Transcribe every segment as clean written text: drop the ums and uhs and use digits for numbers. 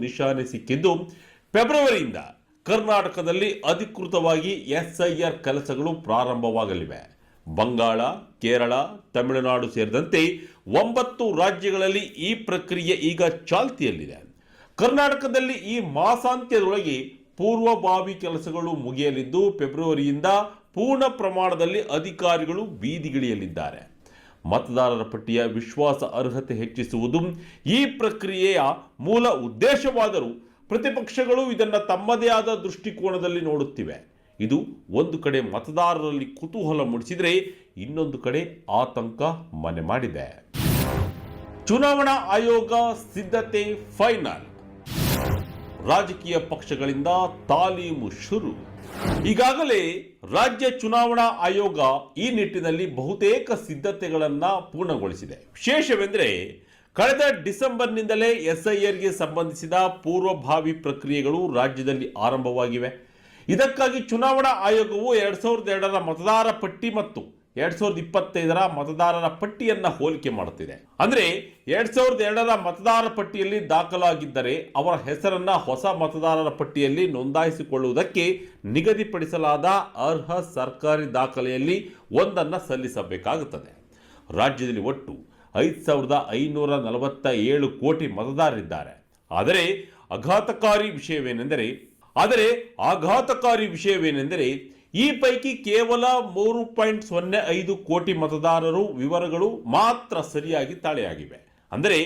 ನಿಶಾನೆ ಸಿಕ್ಕಿದ್ದು ಫೆಬ್ರವರಿಯಿಂದ ಕರ್ನಾಟಕದಲ್ಲಿ ಅಧಿಕೃತವಾಗಿ ಎಸ್ಐಆರ್ ಕೆಲಸಗಳು ಪ್ರಾರಂಭವಾಗಲಿವೆ. ಬಂಗಾಳ, ಕೇರಳ, ತಮಿಳುನಾಡು ಸೇರಿದಂತೆ 9 ರಾಜ್ಯಗಳಲ್ಲಿ ಈ ಪ್ರಕ್ರಿಯೆ ಈಗ ಚಾಲ್ತಿಯಲ್ಲಿದೆ. ಕರ್ನಾಟಕದಲ್ಲಿ ಈ ಮಾಸಾಂತ್ಯದೊಳಗೆ ಪೂರ್ವಭಾವಿ ಕೆಲಸಗಳು ಮುಗಿಯಲಿದ್ದು ಫೆಬ್ರವರಿಯಿಂದ ಪೂರ್ಣ ಪ್ರಮಾಣದಲ್ಲಿ ಅಧಿಕಾರಿಗಳು ಬೀದಿಗಿಳಿಯಲಿದ್ದಾರೆ. ಮತದಾರರ ಪಟ್ಟಿಯ ವಿಶ್ವಾಸ ಅರ್ಹತೆ ಹೆಚ್ಚಿಸುವುದು ಈ ಪ್ರಕ್ರಿಯೆಯ ಮೂಲ ಉದ್ದೇಶವಾದರೂ ಪ್ರತಿಪಕ್ಷಗಳು ಇದನ್ನು ತಮ್ಮದೇ ಆದ ದೃಷ್ಟಿಕೋನದಲ್ಲಿ ನೋಡುತ್ತಿವೆ. ಇದು ಒಂದು ಕಡೆ ಮತದಾರರಲ್ಲಿ ಕುತೂಹಲ ಮೂಡಿಸಿದರೆ ಇನ್ನೊಂದು ಕಡೆ ಆತಂಕ ಮನೆ ಮಾಡಿದೆ. ಚುನಾವಣಾ ಆಯೋಗ ಸಿದ್ಧತೆ ಫೈನಲ್. ರಾಜಕೀಯ ಪಕ್ಷಗಳಿಂದ ತಾಲೀಮು ಶುರು. ಈಗಾಗಲೇ ರಾಜ್ಯ ಚುನಾವಣಾ ಆಯೋಗ ಈ ನಿಟ್ಟಿನಲ್ಲಿ ಬಹುತೇಕ ಸಿದ್ಧತೆಗಳನ್ನು ಪೂರ್ಣಗೊಳಿಸಿದೆ. ವಿಶೇಷವೆಂದರೆ ಕಳೆದ ಡಿಸೆಂಬರ್ನಿಂದಲೇ ಎಸ್ಐಆರ್ಗೆ ಸಂಬಂಧಿಸಿದ ಪೂರ್ವಭಾವಿ ಪ್ರಕ್ರಿಯೆಗಳು ರಾಜ್ಯದಲ್ಲಿ ಆರಂಭವಾಗಿವೆ. ಇದಕ್ಕಾಗಿ ಚುನಾವಣಾ ಆಯೋಗವು 2002ರ ಮತದಾರ ಪಟ್ಟಿ ಮತ್ತು 2025ರ ಮತದಾರರ ಪಟ್ಟಿಯನ್ನ ಹೋಲಿಕೆ ಮಾಡುತ್ತಿದೆ. ಅಂದ್ರೆ 2002ರ ಮತದಾರರ ಪಟ್ಟಿಯಲ್ಲಿ ದಾಖಲಾಗಿದ್ದರೆ ಅವರ ಹೆಸರನ್ನ ಹೊಸ ಮತದಾರರ ಪಟ್ಟಿಯಲ್ಲಿ ನೋಂದಾಯಿಸಿಕೊಳ್ಳುವುದಕ್ಕೆ ನಿಗದಿಪಡಿಸಲಾದ ಅರ್ಹ ಸರ್ಕಾರಿ ದಾಖಲೆಯಲ್ಲಿ ಒಂದನ್ನು ಸಲ್ಲಿಸಬೇಕಾಗುತ್ತದೆ. ರಾಜ್ಯದಲ್ಲಿ ಒಟ್ಟು 5,547 ಕೋಟಿ ಮತದಾರರಿದ್ದಾರೆ. ಆದರೆ ಆಘಾತಕಾರಿ ವಿಷಯವೇನೆಂದರೆ ಈ ಪೈಕಿ ಕೇವಲ 3.05 ಕೋಟಿ ಮತದಾರರು ವಿವರಗಳು ಮಾತ್ರ ಸರಿಯಾಗಿ ತಾಳೆಯಾಗಿವೆ. ಅಂದರೆ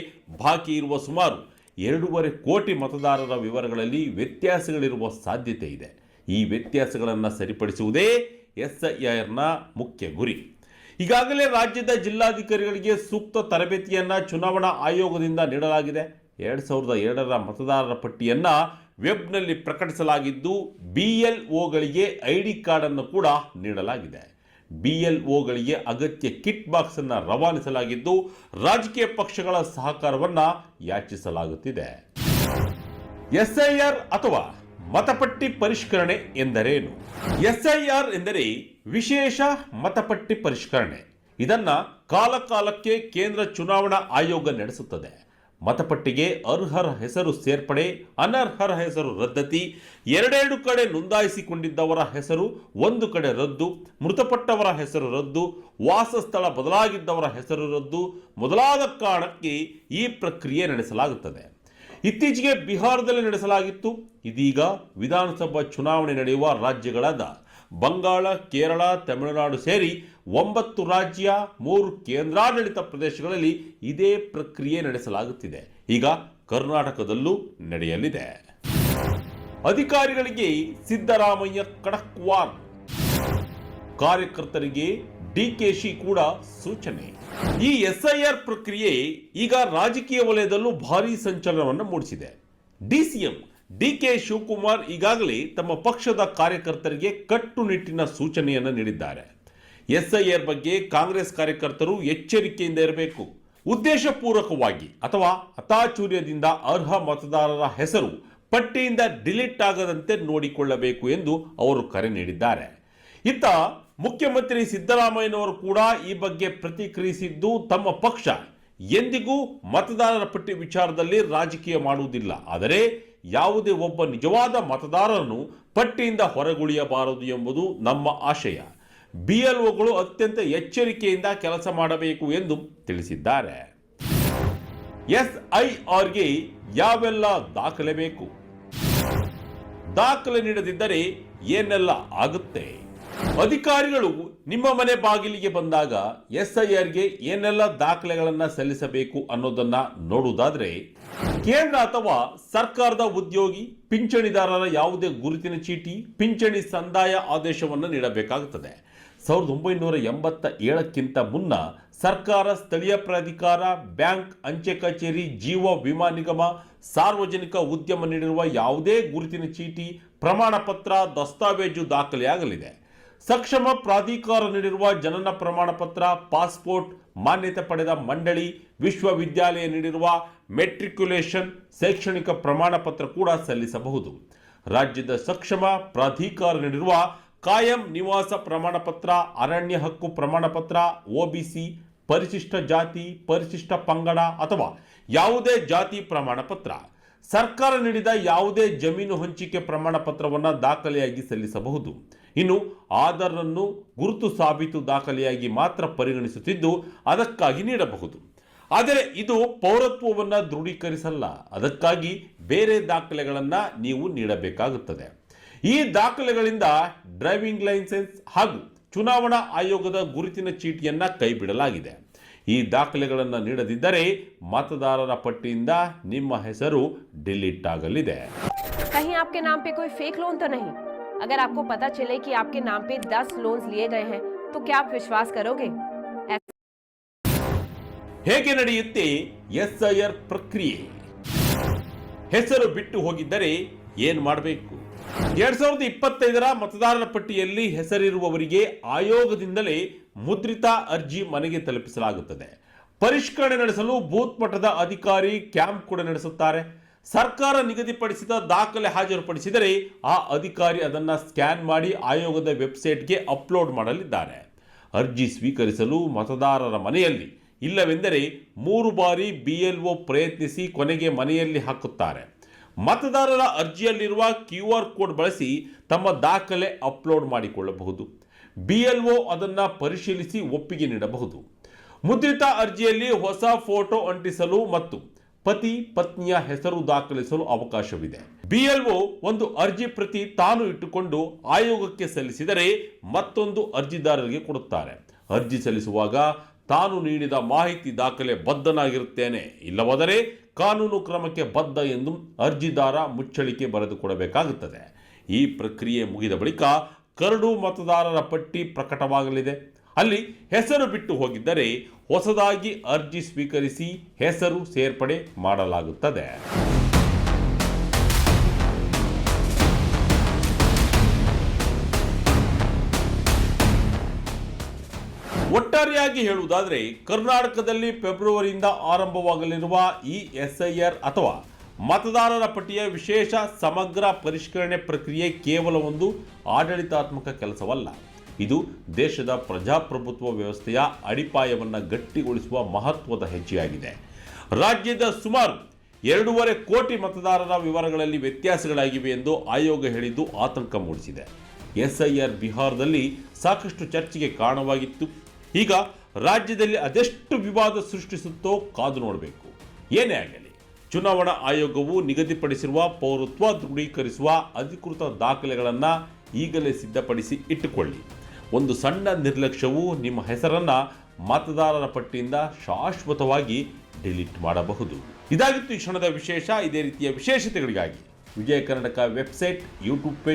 ಬಾಕಿ ಇರುವ ಸುಮಾರು 2.5 ಕೋಟಿ ಮತದಾರರ ವಿವರಗಳಲ್ಲಿ ವ್ಯತ್ಯಾಸಗಳಿರುವ ಸಾಧ್ಯತೆ ಇದೆ. ಈ ವ್ಯತ್ಯಾಸಗಳನ್ನು ಸರಿಪಡಿಸುವುದೇ ಎಸ್ಐಆರ್ನ ಮುಖ್ಯ ಗುರಿ. ಈಗಾಗಲೇ ರಾಜ್ಯದ ಜಿಲ್ಲಾಧಿಕಾರಿಗಳಿಗೆ ಸೂಕ್ತ ತರಬೇತಿಯನ್ನು ಚುನಾವಣಾ ಆಯೋಗದಿಂದ ನೀಡಲಾಗಿದೆ. 2002ರ ಮತದಾರರ ಪಟ್ಟಿಯನ್ನು ವೆಬ್ನಲ್ಲಿ ಪ್ರಕಟಿಸಲಾಗಿದ್ದು BLOಗಳಿಗೆ ಐಡಿ ಕಾರ್ಡ್ ಅನ್ನು ಕೂಡ ನೀಡಲಾಗಿದೆ. BLOಗಳಿಗೆ ಅಗತ್ಯ ಕಿಟ್ ಬಾಕ್ಸ್ ಅನ್ನು ರವಾನಿಸಲಾಗಿದ್ದು ರಾಜಕೀಯ ಪಕ್ಷಗಳ ಸಹಕಾರವನ್ನು ಯಾಚಿಸಲಾಗುತ್ತಿದೆ. ಎಸ್ಐಆರ್ ಅಥವಾ ಮತಪಟ್ಟಿ ಪರಿಷ್ಕರಣೆ ಎಂದರೇನು? ಎಸ್ಐಆರ್ ಎಂದರೆ ವಿಶೇಷ ಮತಪಟ್ಟಿ ಪರಿಷ್ಕರಣೆ. ಇದನ್ನ ಕಾಲಕಾಲಕ್ಕೆ ಕೇಂದ್ರ ಚುನಾವಣಾ ಆಯೋಗ ನಡೆಸುತ್ತದೆ. ಮತಪಟ್ಟಿಗೆ ಅರ್ಹರ ಹೆಸರು ಸೇರ್ಪಡೆ, ಅನರ್ಹರ ಹೆಸರು ರದ್ದತಿ, 2 ಕಡೆ ನೋಂದಾಯಿಸಿಕೊಂಡಿದ್ದವರ ಹೆಸರು ಒಂದು ಕಡೆ ರದ್ದು, ಮೃತಪಟ್ಟವರ ಹೆಸರು ರದ್ದು, ವಾಸಸ್ಥಳ ಬದಲಾಗಿದ್ದವರ ಹೆಸರು ರದ್ದು ಮೊದಲಾದ ಕಾರಣಕ್ಕೆ ಈ ಪ್ರಕ್ರಿಯೆ ನಡೆಸಲಾಗುತ್ತದೆ. ಇತ್ತೀಚೆಗೆ ಬಿಹಾರದಲ್ಲಿ ನಡೆಸಲಾಗಿತ್ತು. ಇದೀಗ ವಿಧಾನಸಭಾ ಚುನಾವಣೆ ನಡೆಯುವ ರಾಜ್ಯಗಳಾದ ಬಂಗಾಳ, ಕೇರಳ, ತಮಿಳುನಾಡು ಸೇರಿ 9 ರಾಜ್ಯ, 3 ಕೇಂದ್ರಾಡಳಿತ ಪ್ರದೇಶಗಳಲ್ಲಿ ಇದೇ ಪ್ರಕ್ರಿಯೆ ನಡೆಸಲಾಗುತ್ತಿದೆ. ಈಗ ಕರ್ನಾಟಕದಲ್ಲೂ ನಡೆಯಲಿದೆ. ಅಧಿಕಾರಿಗಳಿಗೆ ಸಿದ್ದರಾಮಯ್ಯ ಖಡಕ್ ವಾರ್. ಕಾರ್ಯಕರ್ತರಿಗೆ ಡಿಕೆಶಿ ಕೂಡ ಸೂಚನೆ. ಈ ಎಸ್ಐಆರ್ ಪ್ರಕ್ರಿಯೆ ಈಗ ರಾಜಕೀಯ ವಲಯದಲ್ಲೂ ಭಾರೀ ಸಂಚಲನವನ್ನು ಮೂಡಿಸಿದೆ. ಡಿಸಿಎಂ ಡಿಕೆ ಶಿವಕುಮಾರ್ ಈಗಾಗಲೇ ತಮ್ಮ ಪಕ್ಷದ ಕಾರ್ಯಕರ್ತರಿಗೆ ಕಟ್ಟುನಿಟ್ಟಿನ ಸೂಚನೆಯನ್ನು ನೀಡಿದ್ದಾರೆ. ಎಸ್ಐಆರ್ ಬಗ್ಗೆ ಕಾಂಗ್ರೆಸ್ ಕಾರ್ಯಕರ್ತರು ಎಚ್ಚರಿಕೆಯಿಂದ ಇರಬೇಕು. ಉದ್ದೇಶಪೂರ್ವಕವಾಗಿ ಅಥವಾ ಅತಾಚೂರ್ಯದಿಂದ ಅರ್ಹ ಮತದಾರರ ಹೆಸರು ಪಟ್ಟಿಯಿಂದ ಡಿಲೀಟ್ ಆಗದಂತೆ ನೋಡಿಕೊಳ್ಳಬೇಕು ಎಂದು ಅವರು ಕರೆ ನೀಡಿದ್ದಾರೆ. ಇತ್ತ ಮುಖ್ಯಮಂತ್ರಿ ಸಿದ್ದರಾಮಯ್ಯನವರು ಕೂಡ ಈ ಬಗ್ಗೆ ಪ್ರತಿಕ್ರಿಯಿಸಿದ್ದು, ತಮ್ಮ ಪಕ್ಷ ಎಂದಿಗೂ ಮತದಾರರ ಪಟ್ಟಿ ವಿಚಾರದಲ್ಲಿ ರಾಜಕೀಯ ಮಾಡುವುದಿಲ್ಲ. ಆದರೆ ಯಾವುದೇ ಒಬ್ಬ ನಿಜವಾದ ಮತದಾರರನ್ನು ಪಟ್ಟಿಯಿಂದ ಹೊರಗುಳಿಯಬಾರದು ಎಂಬುದು ನಮ್ಮ ಆಶಯ. BLOಗಳು ಅತ್ಯಂತ ಎಚ್ಚರಿಕೆಯಿಂದ ಕೆಲಸ ಮಾಡಬೇಕು ಎಂದು ತಿಳಿಸಿದ್ದಾರೆ. ಎಸ್ಐಆರ್ಗೆ ಯಾವೆಲ್ಲ ದಾಖಲೆ ಬೇಕು? ದಾಖಲೆ ನೀಡದಿದ್ದರೆ ಏನೆಲ್ಲ ಆಗುತ್ತೆ? ಅಧಿಕಾರಿಗಳು ನಿಮ್ಮ ಮನೆ ಬಾಗಿಲಿಗೆ ಬಂದಾಗ ಎಸ್ಐಆರ್ಗೆ ಏನೆಲ್ಲ ದಾಖಲೆಗಳನ್ನು ಸಲ್ಲಿಸಬೇಕು ಅನ್ನೋದನ್ನ ನೋಡುವುದಾದ್ರೆ, ಕೇಂದ್ರ ಅಥವಾ ಸರ್ಕಾರದ ಉದ್ಯೋಗಿ, ಪಿಂಚಣಿದಾರರ ಯಾವುದೇ ಗುರುತಿನ ಚೀಟಿ, ಪಿಂಚಣಿ ಸಂದಾಯ ಆದೇಶವನ್ನು ನೀಡಬೇಕಾಗುತ್ತದೆ. 1987ಕ್ಕಿಂತ ಮುನ್ನ ಸರ್ಕಾರ, ಸ್ಥಳೀಯ ಪ್ರಾಧಿಕಾರ, ಬ್ಯಾಂಕ್, ಅಂಚೆ ಕಚೇರಿ, ಜೀವ ವಿಮಾ ನಿಗಮ, ಸಾರ್ವಜನಿಕ ಉದ್ಯಮ ನೀಡಿರುವ ಯಾವುದೇ ಗುರುತಿನ ಚೀಟಿ, ಪ್ರಮಾಣ ಪತ್ರ, ದಸ್ತಾವೇಜು ದಾಖಲೆಯಾಗಲಿದೆ. ಸಕ್ಷಮ ಪ್ರಾಧಿಕಾರ ನೀಡಿರುವ ಜನನ ಪ್ರಮಾಣ ಪತ್ರ, ಪಾಸ್ಪೋರ್ಟ್, ಮಾನ್ಯತೆ ಪಡೆದ ಮಂಡಳಿ, ವಿಶ್ವವಿದ್ಯಾಲಯ ನೀಡಿರುವ ಮೆಟ್ರಿಕ್ಯುಲೇಷನ್, ಶೈಕ್ಷಣಿಕ ಪ್ರಮಾಣ ಪತ್ರ ಕೂಡ ಸಲ್ಲಿಸಬಹುದು. ರಾಜ್ಯದ ಸಕ್ಷಮ ಪ್ರಾಧಿಕಾರ ನೀಡಿರುವ ಕಾಯಂ ನಿವಾಸ ಪ್ರಮಾಣ ಪತ್ರ, ಅರಣ್ಯ ಹಕ್ಕು ಪ್ರಮಾಣ ಪತ್ರ, OBC, ಪರಿಶಿಷ್ಟ ಜಾತಿ, ಪರಿಶಿಷ್ಟ ಪಂಗಡ ಅಥವಾ ಯಾವುದೇ ಜಾತಿ ಪ್ರಮಾಣ ಪತ್ರ, ಸರ್ಕಾರ ನೀಡಿದ ಯಾವುದೇ ಜಮೀನು ಹಂಚಿಕೆ ಪ್ರಮಾಣ ಪತ್ರವನ್ನು ದಾಖಲೆಯಾಗಿ ಸಲ್ಲಿಸಬಹುದು. ಇನ್ನು ಆಧಾರ್‌ನನ್ನು ಗುರುತು ಸಾಬೀತು ದಾಖಲೆಯಾಗಿ ಮಾತ್ರ ಪರಿಗಣಿಸುತ್ತಿದ್ದು ಅದಕ್ಕಾಗಿ ನೀಡಬಹುದು. ಆದರೆ ಇದು ಪೌರತ್ವವನ್ನು ದೃಢೀಕರಿಸಲ್ಲ. ಅದಕ್ಕಾಗಿ ಬೇರೆ ದಾಖಲೆಗಳನ್ನು ನೀವು ನೀಡಬೇಕಾಗುತ್ತದೆ. ಈ ದಾಖಲೆಗಳಿಂದ ಡ್ರೈವಿಂಗ್ ಲೈಸೆನ್ಸ್ ಹಾಗೂ ಚುನಾವಣಾ ಆಯೋಗದ ಗುರುತಿನ ಚೀಟಿಯನ್ನು ಕೈಬಿಡಲಾಗಿದೆ. ಈ ದಾಖಲೆಗಳನ್ನು ನೀಡದಿದ್ದರೆ मतदारರ ಪಟ್ಟಿಯಿಂದ ನಿಮ್ಮ ಹೆಸರು ಡಿಲೀಟ್ ಆಗಲಿದೆ. कहीं आपके नाम पे कोई फेक लोन तो नहीं? अगर आपको पता चले कि आपके नाम पे 10 लोन्स लिए गए हैं तो क्या आप विश्वास करोगे? ಹೇಗೆ ನಡೆಯುತ್ತೆ SIR ಪ್ರಕ್ರಿಯೆ? ಹೆಸರು ಬಿಟ್ಟು ಹೋಗಿದ್ದರೆ ಏನು ಮಾಡಬೇಕು? 2025ರ मतदारರ ಪಟ್ಟಿಯಲ್ಲಿ ಹೆಸರಿರುವವರಿಗೆ ಆಯೋಗದಿಂದಲೇ ಮುದ್ರಿತ ಅರ್ಜಿ ಮನೆಗೆ ತಲುಪಿಸಲಾಗುತ್ತದೆ. ಪರಿಷ್ಕರಣೆ ನಡೆಸಲು ಬೂತ್ ಮಟ್ಟದ ಅಧಿಕಾರಿ ಕ್ಯಾಂಪ್ ಕೂಡ ನಡೆಸುತ್ತಾರೆ. ಸರ್ಕಾರ ನಿಗದಿಪಡಿಸಿದ ದಾಖಲೆ ಹಾಜರುಪಡಿಸಿದರೆ ಆ ಅಧಿಕಾರಿ ಅದನ್ನು ಸ್ಕ್ಯಾನ್ ಮಾಡಿ ಆಯೋಗದ ವೆಬ್ಸೈಟ್ಗೆ ಅಪ್ಲೋಡ್ ಮಾಡಲಿದ್ದಾರೆ. ಅರ್ಜಿ ಸ್ವೀಕರಿಸಲು मतदाರರ ಮನೆಯಲ್ಲಿ ಇಲ್ಲವೆಂದರೆ 3 ಬಾರಿ BLO ಪ್ರಯತ್ನಿಸಿ ಕೊನೆಗೆ ಮನೆಯಲ್ಲಿ ಹಾಕುತ್ತಾರೆ. मतदाರರ ಅರ್ಜಿಯಲ್ಲಿರುವ QR ಕೋಡ್ ಬಳಸಿ ತಮ್ಮ ದಾಖಲೆ ಅಪ್ಲೋಡ್ ಮಾಡಿಕೊಳ್ಳಬಹುದು. BLO ಅದನ್ನು ಪರಿಶೀಲಿಸಿ ಒಪ್ಪಿಗೆ ನೀಡಬಹುದು. ಮುದ್ರಿತ ಅರ್ಜಿಯಲ್ಲಿ ಹೊಸ ಫೋಟೋ ಅಂಟಿಸಲು ಮತ್ತು ಪತಿ ಪತ್ನಿಯ ಹೆಸರು ದಾಖಲಿಸಲು ಅವಕಾಶವಿದೆ. BLO ಒಂದು ಅರ್ಜಿ ಪ್ರತಿ ತಾನು ಇಟ್ಟುಕೊಂಡು ಆಯೋಗಕ್ಕೆ ಸಲ್ಲಿಸಿದರೆ ಮತ್ತೊಂದು ಅರ್ಜಿದಾರರಿಗೆ ಕೊಡುತ್ತಾರೆ. ಅರ್ಜಿ ಸಲ್ಲಿಸುವಾಗ ತಾನು ನೀಡಿದ ಮಾಹಿತಿ ದಾಖಲೆ ಬದ್ಧನಾಗಿರುತ್ತೇನೆ, ಇಲ್ಲವಾದರೆ ಕಾನೂನು ಕ್ರಮಕ್ಕೆ ಬದ್ಧ ಎಂದು ಅರ್ಜಿದಾರ ಮುಚ್ಚಳಿಕೆ ಬರೆದುಕೊಡಬೇಕಾಗುತ್ತದೆ. ಈ ಪ್ರಕ್ರಿಯೆ ಮುಗಿದ ಬಳಿಕ ಕರಡು मतदाರರ ಪಟ್ಟಿ ಪ್ರಕಟವಾಗಲಿದೆ. ಅಲ್ಲಿ ಹೆಸರು ಬಿಟ್ಟು ಹೋಗಿದ್ದರೆ ಹೊಸದಾಗಿ ಅರ್ಜಿ ಸ್ವೀಕರಿಸಿ ಹೆಸರು ಸೇರ್ಪಡೆ ಮಾಡಲಾಗುತ್ತದೆ. ಒಟ್ಟಾರೆಯಾಗಿ ಹೇಳುವುದಾದರೆ ಕರ್ನಾಟಕದಲ್ಲಿ ಫೆಬ್ರವರಿಯಿಂದ ಆರಂಭವಾಗಲಿರುವ ಈ SIR ಅಥವಾ मतदाರರ ಪಟ್ಟಿಯ ವಿಶೇಷ ಸಮಗ್ರ ಪರಿಷ್ಕರಣೆ ಪ್ರಕ್ರಿಯೆ ಕೇವಲ ಒಂದು ಆಡಳಿತಾತ್ಮಕ ಕೆಲಸವಲ್ಲ. ಇದು ದೇಶದ ಪ್ರಜಾಪ್ರಭುತ್ವ ವ್ಯವಸ್ಥೆಯ ಅಡಿಪಾಯವನ್ನು ಗಟ್ಟಿಗೊಳಿಸುವ ಮಹತ್ವದ ಹೆಜ್ಜೆಯಾಗಿದೆ. ರಾಜ್ಯದ ಸುಮಾರು 2.5 ಕೋಟಿ मतदाರರ ವಿವರಗಳಲ್ಲಿ ವ್ಯತ್ಯಾಸಗಳಾಗಿವೆ ಎಂದು ಆಯೋಗ ಹೇಳಿದ್ದು ಆತಂಕ ಮೂಡಿಸಿದೆ. SIR ಬಿಹಾರದಲ್ಲಿ ಸಾಕಷ್ಟು ಚರ್ಚೆಗೆ ಕಾರಣವಾಗಿತ್ತು. ಈಗ ರಾಜ್ಯದಲ್ಲಿ ಅದೆಷ್ಟು ವಿವಾದ ಸೃಷ್ಟಿಸುತ್ತೋ ಕಾದು ನೋಡಬೇಕು. ಏನೇ ಆಗಲಿ, ಚುನಾವಣಾ ಆಯೋಗವು ನಿಗದಿಪಡಿಸಿರುವ ಪೌರತ್ವ ದೃಢೀಕರಿಸುವ ಅಧಿಕೃತ ದಾಖಲೆಗಳನ್ನು ಈಗಲೇ ಸಿದ್ಧಪಡಿಸಿ ಇಟ್ಟುಕೊಳ್ಳಿ. ಒಂದು ಸಣ್ಣ ನಿರ್ಲಕ್ಷ್ಯವು ನಿಮ್ಮ ಹೆಸರನ್ನು मतदाರರ ಪಟ್ಟಿಯಿಂದ ಶಾಶ್ವತವಾಗಿ ಡಿಲೀಟ್ ಮಾಡಬಹುದು. ಇದಾಗಿತ್ತು ಈ ಕ್ಷಣದ ವಿಶೇಷ. ಇದೇ ರೀತಿಯ ವಿಶೇಷತೆಗಳಿಗಾಗಿ Vijaya Karnataka website, YouTube page